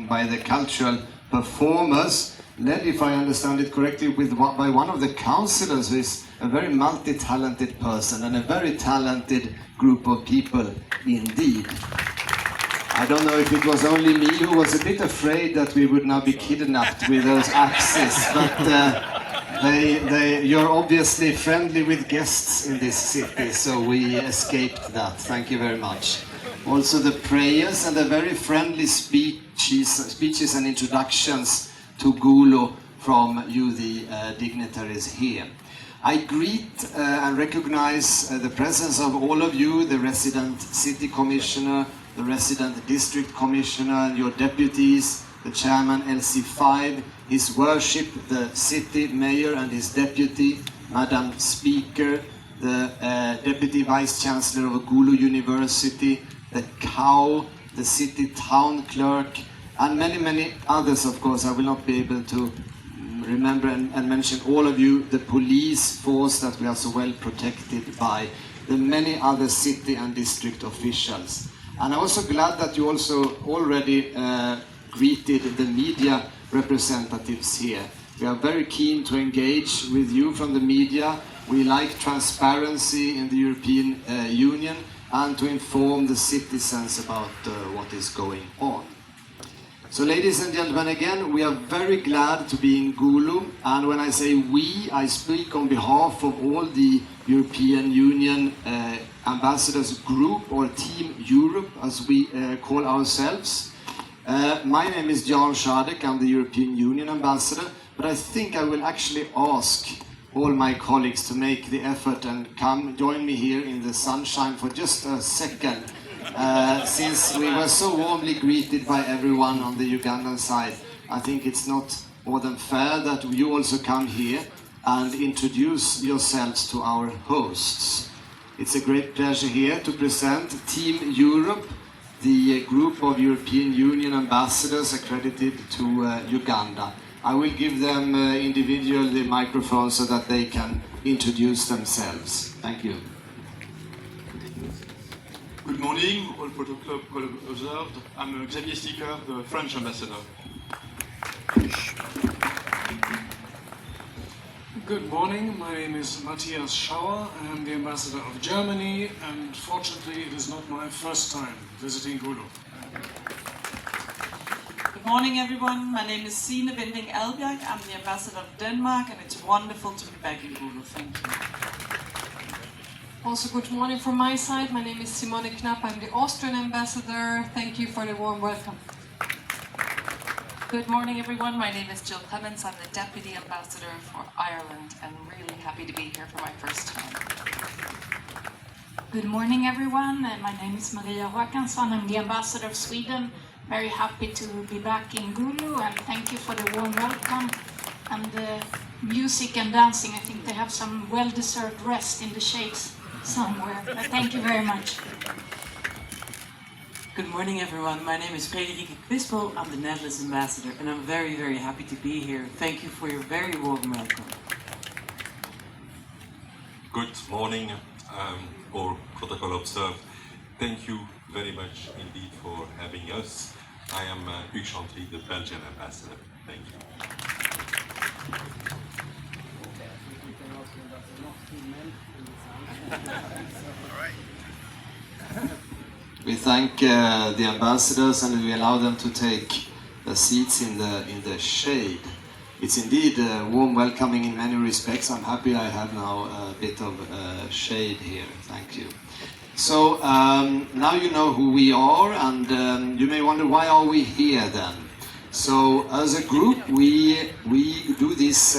by the cultural performers, led, if I understand it correctly, by one of the councillors who is a very multi-talented person and a very talented group of people indeed. I don't know if it was only me who was a bit afraid that we would now be kidnapped with those axes, but you're obviously friendly with guests in this city, so we escaped that. Thank you very much. Also the prayers and the very friendly speeches and introductions to Gulu from you, the dignitaries here. I greet and recognize the presence of all of you, the resident city commissioner, the resident district commissioner, your deputies, the chairman LC5, His Worship, the city mayor and his deputy, Madam Speaker, the deputy vice chancellor of Gulu University, the cow, the city town clerk, and many, many others, of course. I will not be able to remember and mention all of you, the police force that we are so well protected by, the many other city and district officials. And I'm also glad that you also already greeted the media representatives here. We are very keen to engage with you from the media. We like transparency in the European Union and to inform the citizens about what is going on. So ladies and gentlemen, again, we are very glad to be in Gulu, and when I say we, I speak on behalf of all the European Union Ambassadors Group, or Team Europe as we call ourselves. My name is Jan Szadek, I'm the European Union Ambassador, but I think I will actually ask all my colleagues to make the effort and come join me here in the sunshine for just a second. Since we were so warmly greeted by everyone on the Ugandan side, I think it's not more than fair that you also come here and introduce yourselves to our hosts. It's a great pleasure here to present Team Europe, the group of European Union ambassadors accredited to Uganda. I will give them individually the microphone so that they can introduce themselves. Thank you. Good morning, all protocol observed. I'm Xavier Sticker, the French ambassador. Good morning, my name is Matthias Schauer. I am the ambassador of Germany, and fortunately it is not my first time visiting Gulu. Good morning everyone, my name is Signe Winding Elbjerg. I'm the ambassador of Denmark, and it's wonderful to be back in Gulu. Thank you. Also, good morning from my side. My name is Simone Knapp. I'm the Austrian ambassador. Thank you for the warm welcome. Good morning, everyone. My name is Jill Clements. I'm the Deputy Ambassador for Ireland, and really happy to be here for my first time. Good morning, everyone. My name is Maria Håkansson. I'm the Ambassador of Sweden. Very happy to be back in Gulu, and thank you for the warm welcome. And the music and dancing, I think they have some well-deserved rest in the shades somewhere. But thank you very much. Good morning, everyone. My name is Frederike Kwispel. I'm the Netherlands ambassador, and I'm very, very happy to be here. Thank you for your very warm welcome. Good morning, all protocol observed. Thank you very much indeed for having us. I am Hugues Chantry, the Belgian ambassador. Thank you. We thank the ambassadors, and we allow them to take seats in the shade. It's indeed warm welcoming in many respects. I'm happy I have now a bit of shade here. Thank you. So now you know who we are, and you may wonder, why are we here then? So as a group, we do these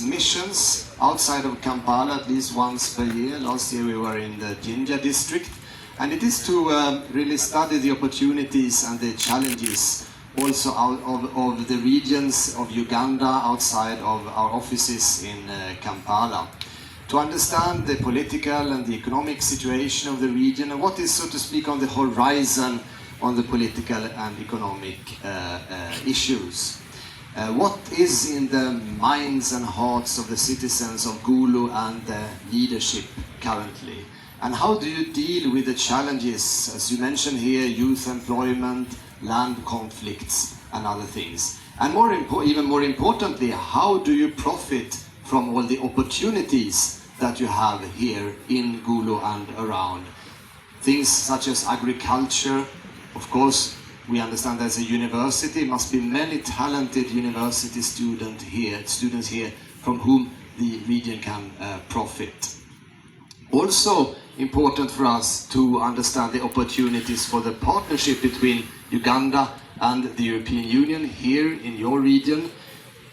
missions outside of Kampala at least once per year. Last year we were in the Jinja district, and it is to really study the opportunities and the challenges also out of the regions of Uganda outside of our offices in Kampala, to understand the political and the economic situation of the region and what is, so to speak, on the horizon on the political and economic issues. What is in the minds and hearts of the citizens of Gulu and the leadership currently? And how do you deal with the challenges, as you mentioned here, youth employment, land conflicts and other things. And even more importantly, how do you profit from all the opportunities that you have here in Gulu and around? Things such as agriculture. Of course, we understand there's a university, must be many talented university students here from whom the region can profit. Also important for us to understand the opportunities for the partnership between Uganda and the European Union here in your region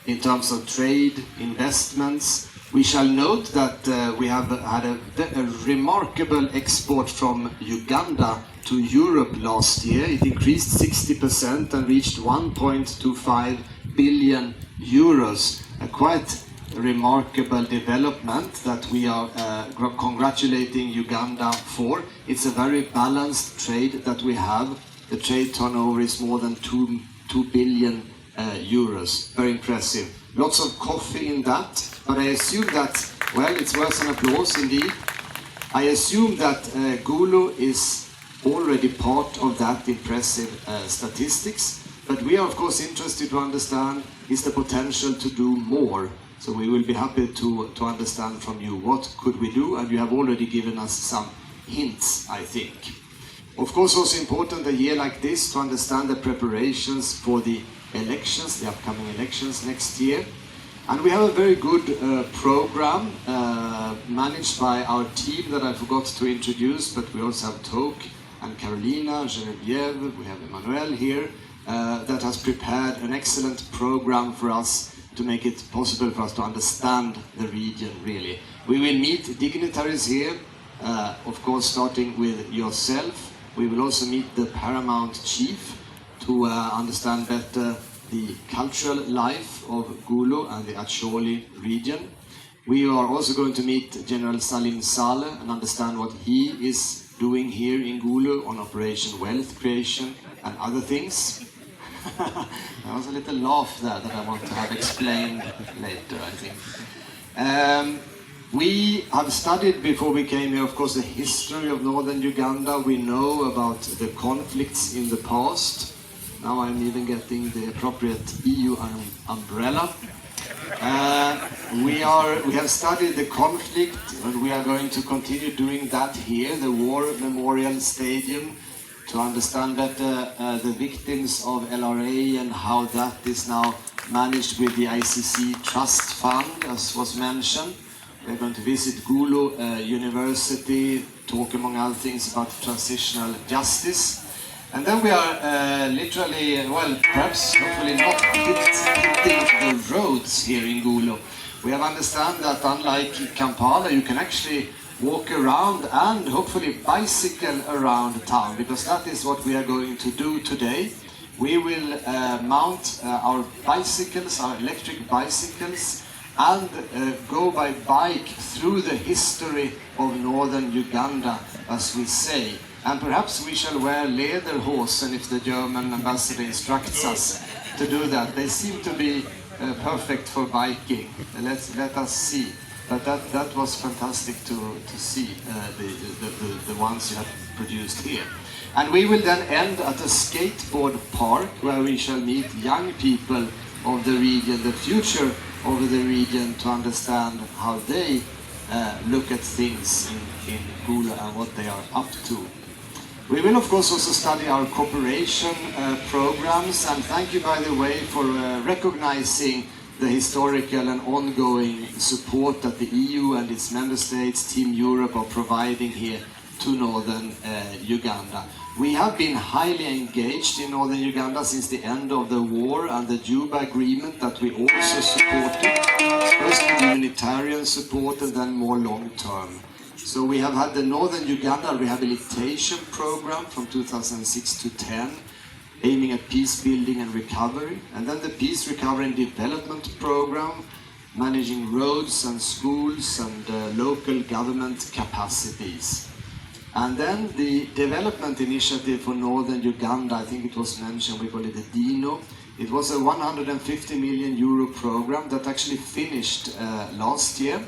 in terms of trade, investments. We shall note that we have had a remarkable export from Uganda to Europe last year. It increased 60% and reached 1.25 billion euros. A quite remarkable development that we are congratulating Uganda for. It's a very balanced trade that we have. The trade turnover is more than 2 billion euros. Very impressive. Lots of coffee in that, but I assume that, well, it's worth an applause indeed. I assume that Gulu is already part of that impressive statistics, but we are of course interested to understand is the potential to do more. So we will be happy to understand from you what could we do, and you have already given us some hints, I think. Of course, also important a year like this to understand the preparations for the elections, the upcoming elections next year. And we have a very good program managed by our team that I forgot to introduce, but we also have Toke and Carolina, Genevieve, we have Emmanuel here, that has prepared an excellent program for us to make it possible for us to understand the region really. We will meet dignitaries here, of course starting with yourself. We will also meet the Paramount Chief to understand better the cultural life of Gulu and the Acholi region. We are also going to meet General Salim Saleh and understand what he is doing here in Gulu on Operation Wealth Creation and other things. There was a little laugh there that I want to have explained later, I think. We have studied before we came here, of course, the history of northern Uganda. We know about the conflicts in the past. Now I'm even getting the appropriate EU umbrella. We have studied the conflict, and we are going to continue doing that here, the War Memorial Stadium, to understand better the victims of LRA and how that is now managed with the ICC Trust Fund, as was mentioned. We're going to visit Gulu University, talk among other things about transitional justice. And then we are literally, well, perhaps hopefully not hitting the roads here in Gulu. We have understand that unlike Kampala, you can actually walk around and hopefully bicycle around town, because that is what we are going to do today. We will mount our bicycles, our electric bicycles, and go by bike through the history of northern Uganda, as we say. And perhaps we shall wear lederhosen if the German ambassador instructs us to do that. They seem to be perfect for biking. Let us see. But that was fantastic to see the ones you have produced here. And we will then end at a skateboard park where we shall meet young people of the region, the future of the region, to understand how they look at things in Gulu and what they are up to. We will of course also study our cooperation programs, and thank you by the way for recognizing the historical and ongoing support that the EU and its member states, Team Europe, are providing here to northern Uganda. We have been highly engaged in northern Uganda since the end of the war and the Juba Agreement that we also supported, first with humanitarian support and then more long-term. So we have had the Northern Uganda Rehabilitation Program from 2006 to 10, aiming at peace building and recovery, and then the Peace, Recovery and Development Program, managing roads and schools and local government capacities. And then the Development Initiative for Northern Uganda, I think it was mentioned, we call it the DINO. It was a 150 million euro program that actually finished last year.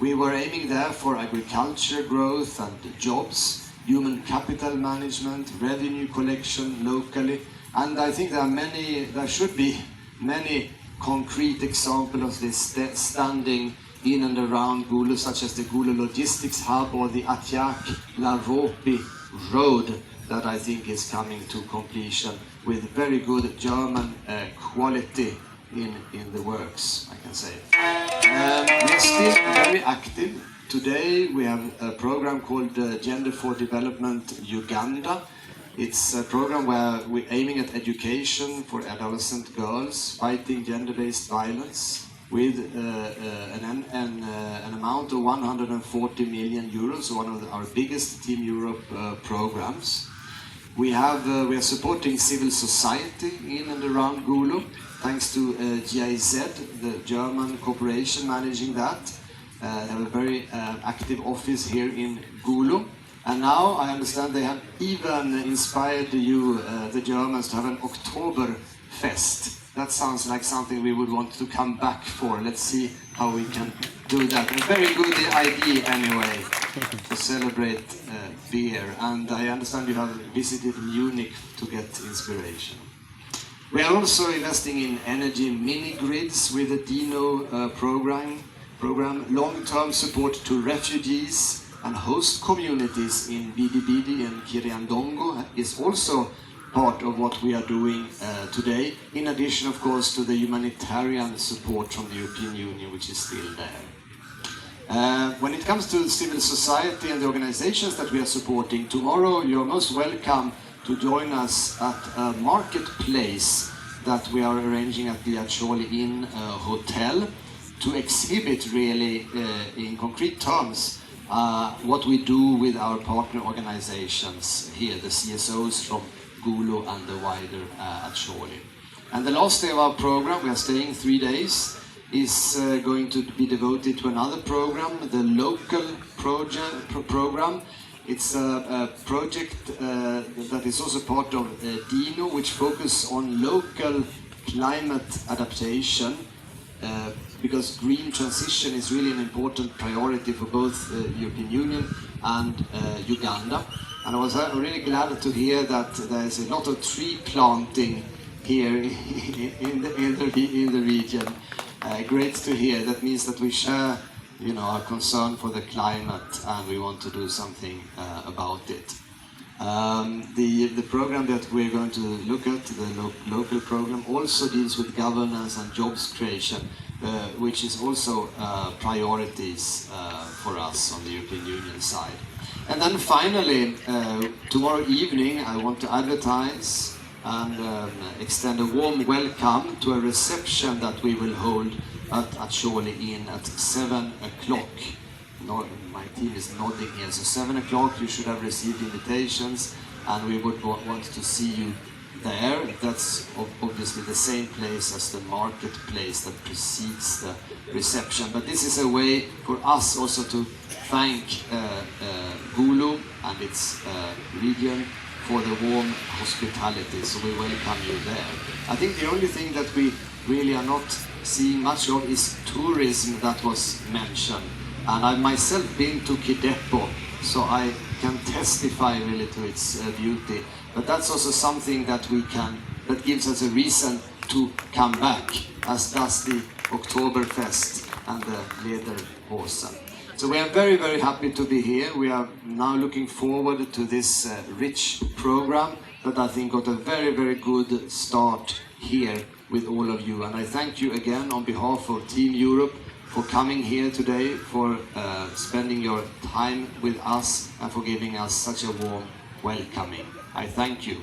We were aiming there for agriculture growth and jobs, human capital management, revenue collection locally, And I think there should be many concrete examples of this standing in and around Gulu, such as the Gulu Logistics Hub or the Atiak-Laropi Road that I think is coming to completion with very good German quality in the works, I can say. We're still very active. Today we have a program called Gender for Development Uganda. It's a program where we're aiming at education for adolescent girls, fighting gender-based violence, with an amount of 140 million euros, one of our biggest Team Europe programs. We are supporting civil society in and around Gulu, thanks to GIZ, the German corporation managing that. They have a very active office here in Gulu. And now I understand they have even inspired you, the Germans, to have an Oktoberfest. That sounds like something we would want to come back for. Let's see how we can do that. A very good idea anyway, to celebrate beer. And I understand you have visited Munich to get inspiration. We are also investing in energy mini-grids with the DINO program, long-term support to refugees and host communities in Bidi and Kiriandongo is also part of what we are doing today, in addition, of course, to the humanitarian support from the European Union, which is still there. When it comes to civil society and the organizations that we are supporting, tomorrow you're most welcome to join us at a marketplace that we are arranging at the Achol Inn Hotel to exhibit really in concrete terms what we do with our partner organizations here, the CSOs from Gulu and the wider Achol. And the last day of our program, we are staying 3 days, is going to be devoted to another program, the local program. It's a project that is also part of DINO, which focuses on local climate adaptation, because green transition is really an important priority for both the European Union and Uganda. And I was really glad to hear that there is a lot of tree planting here in the region. Great to hear. That means that we share, our concern for the climate, and we want to do something about it. The program that we're going to look at, the local program, also deals with governance and jobs creation, which is also priorities for us on the European Union side. And then finally, tomorrow evening, I want to advertise and extend a warm welcome to a reception that we will hold at Achol Inn at 7 o'clock. My team is nodding here, so 7 o'clock you should have received invitations, and we would want to see you there. That's obviously the same place as the marketplace that precedes the reception. But this is a way for us also to thank Gulu and its region for the warm hospitality. So we welcome you there. I think the only thing that we really are not seeing much of is tourism that was mentioned. And I've myself been to Kidepo, so I can testify really to its beauty. But that's also something that that gives us a reason to come back, as does the Oktoberfest and the Lederhosen. So we are very, very happy to be here. We are now looking forward to this rich program that I think got a very, very good start here with all of you. And I thank you again on behalf of Team Europe for coming here today, for spending your time with us, and for giving us such a warm welcoming. I thank you.